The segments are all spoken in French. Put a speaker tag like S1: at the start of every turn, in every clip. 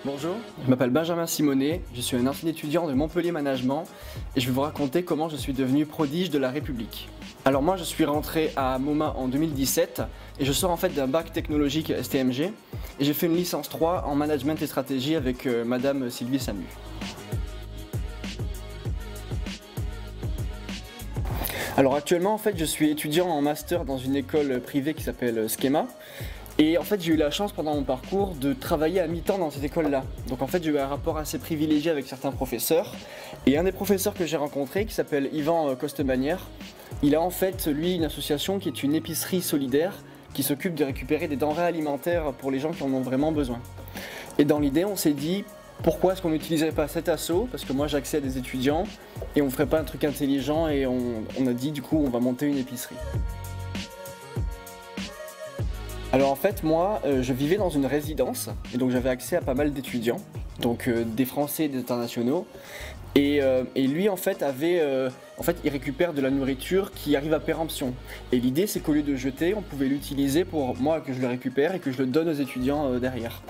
S1: Bonjour, je m'appelle Benjamin Simonet, je suis un ancien étudiant de Montpellier Management et je vais vous raconter comment je suis devenu prodige de la République. Alors moi je suis rentré à MoMA en 2017 et je sors en fait d'un bac technologique STMG et j'ai fait une licence 3 en management et stratégie avec Madame Sylvie Samu. Alors actuellement en fait je suis étudiant en master dans une école privée qui s'appelle Schema. Et en fait j'ai eu la chance pendant mon parcours de travailler à mi-temps dans cette école-là. Donc en fait j'ai eu un rapport assez privilégié avec certains professeurs. Et un des professeurs que j'ai rencontré qui s'appelle Yvan Costemanière, il a en fait lui une association qui est une épicerie solidaire qui s'occupe de récupérer des denrées alimentaires pour les gens qui en ont vraiment besoin. Et dans l'idée on s'est dit pourquoi est-ce qu'on n'utiliserait pas cet asso, parce que moi j'ai accès à des étudiants et on ferait pas un truc intelligent et on a dit du coup on va monter une épicerie. Alors en fait moi je vivais dans une résidence et donc j'avais accès à pas mal d'étudiants, donc des Français et des internationaux et lui en fait il récupère de la nourriture qui arrive à péremption et l'idée c'est qu'au lieu de jeter on pouvait l'utiliser pour moi que je le récupère et que je le donne aux étudiants derrière.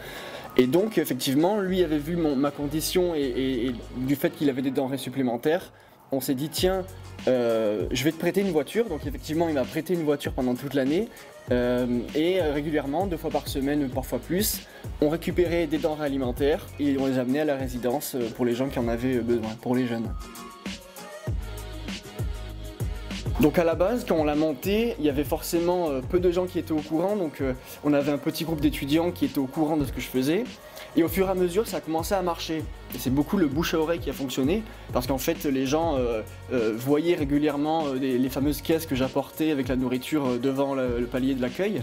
S1: Et donc effectivement lui avait vu ma condition et du fait qu'il avait des denrées supplémentaires, on s'est dit tiens je vais te prêter une voiture. Donc effectivement il m'a prêté une voiture pendant toute l'année et régulièrement, 2 fois par semaine, parfois plus, on récupérait des denrées alimentaires et on les amenait à la résidence pour les gens qui en avaient besoin, pour les jeunes. Donc à la base, quand on l'a monté, il y avait forcément peu de gens qui étaient au courant, donc on avait un petit groupe d'étudiants qui étaient au courant de ce que je faisais. Et au fur et à mesure, ça a commencé à marcher. Et c'est beaucoup le bouche à oreille qui a fonctionné, parce qu'en fait, les gens voyaient régulièrement les fameuses caisses que j'apportais avec la nourriture devant le palier de l'accueil.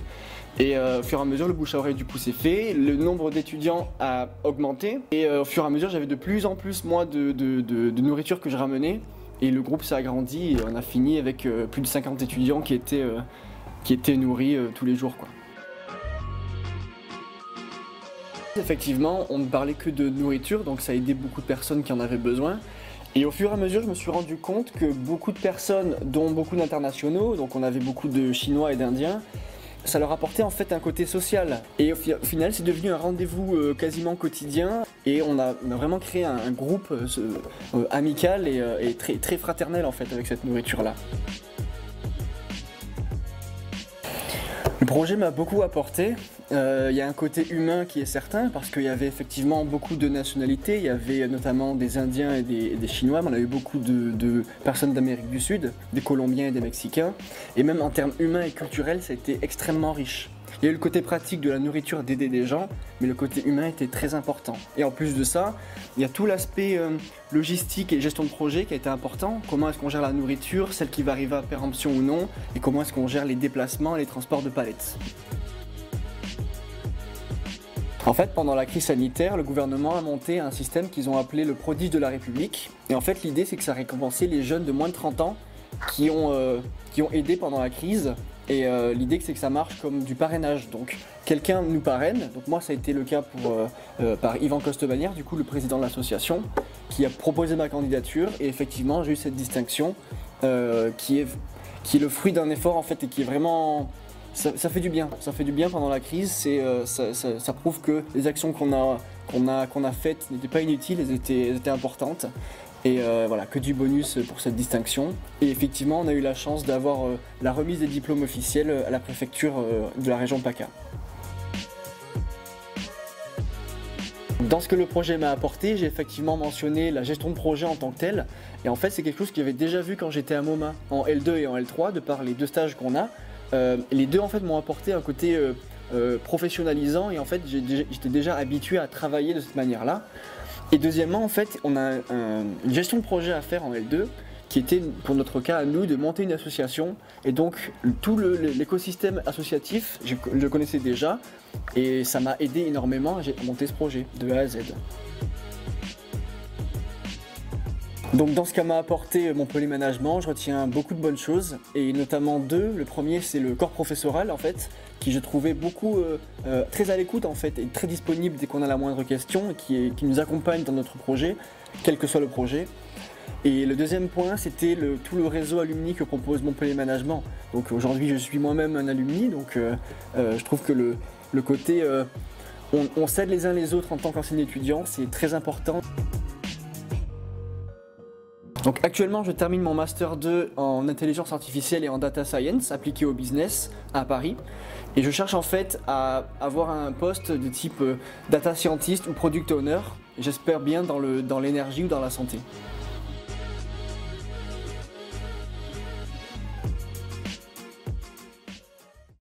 S1: Et au fur et à mesure, le bouche à oreille du coup s'est fait, le nombre d'étudiants a augmenté, et au fur et à mesure, j'avais de plus en plus moi de nourriture que je ramenais. Et le groupe s'est agrandi et on a fini avec plus de 50 étudiants qui étaient nourris tous les jours, quoi. Effectivement, on ne parlait que de nourriture, donc ça a aidé beaucoup de personnes qui en avaient besoin. Et au fur et à mesure, je me suis rendu compte que beaucoup de personnes, dont beaucoup d'internationaux, donc on avait beaucoup de Chinois et d'Indiens, ça leur apportait en fait un côté social. Et au final, c'est devenu un rendez-vous quasiment quotidien. Et on a vraiment créé un groupe amical et très, très fraternel en fait avec cette nourriture-là. Le projet m'a beaucoup apporté. Il y a un côté humain qui est certain parce qu'il y avait effectivement beaucoup de nationalités. Il y avait notamment des Indiens et des Chinois, mais on a eu beaucoup de personnes d'Amérique du Sud, des Colombiens et des Mexicains. Et même en termes humains et culturels, ça a été extrêmement riche. Il y a eu le côté pratique de la nourriture, d'aider des gens, mais le côté humain était très important. Et en plus de ça, il y a tout l'aspect logistique et gestion de projet qui a été important. Comment est-ce qu'on gère la nourriture, celle qui va arriver à péremption ou non, et comment est-ce qu'on gère les déplacements et les transports de palettes. En fait, pendant la crise sanitaire, le gouvernement a monté un système qu'ils ont appelé le prodige de la République. Et en fait, l'idée, c'est que ça récompensait les jeunes de moins de 30 ans qui ont aidé pendant la crise. Et l'idée, c'est que ça marche comme du parrainage. Donc, quelqu'un nous parraine. Donc moi, ça a été le cas par Yvan Costemanière, du coup, le président de l'association, qui a proposé ma candidature. Et effectivement, j'ai eu cette distinction qui est le fruit d'un effort, en fait, et qui est vraiment... Ça fait du bien, pendant la crise, ça prouve que les actions qu'on a faites n'étaient pas inutiles, elles étaient importantes. Et voilà, que du bonus pour cette distinction. Et effectivement, on a eu la chance d'avoir la remise des diplômes officiels à la préfecture de la région PACA. Dans ce que le projet m'a apporté, j'ai effectivement mentionné la gestion de projet en tant que telle. Et en fait, c'est quelque chose que j'avais déjà vu quand j'étais à MoMA, en L2 et en L3, de par les 2 stages qu'on a. Les 2 en fait m'ont apporté un côté professionnalisant et en fait j'étais déjà habitué à travailler de cette manière-là. Et deuxièmement en fait on a une gestion de projet à faire en L2 qui était pour notre cas à nous de monter une association et donc tout l'écosystème associatif je le connaissais déjà et ça m'a aidé énormément à monter ce projet de A à Z. Donc dans ce qu'a m'a apporté Montpellier Management, je retiens beaucoup de bonnes choses et notamment 2. Le premier c'est le corps professoral en fait, qui je trouvais beaucoup très à l'écoute en fait et très disponible dès qu'on a la moindre question et qui nous accompagne dans notre projet, quel que soit le projet. Et le deuxième point c'était tout le réseau alumni que propose Montpellier Management. Donc aujourd'hui je suis moi-même un alumni donc je trouve que le côté on s'aide les uns les autres en tant qu'enseignant étudiant, c'est très important. Donc actuellement, je termine mon Master 2 en intelligence artificielle et en data science appliqué au business à Paris. Et je cherche en fait à avoir un poste de type data scientist ou product owner. J'espère bien dans l'énergie ou dans la santé.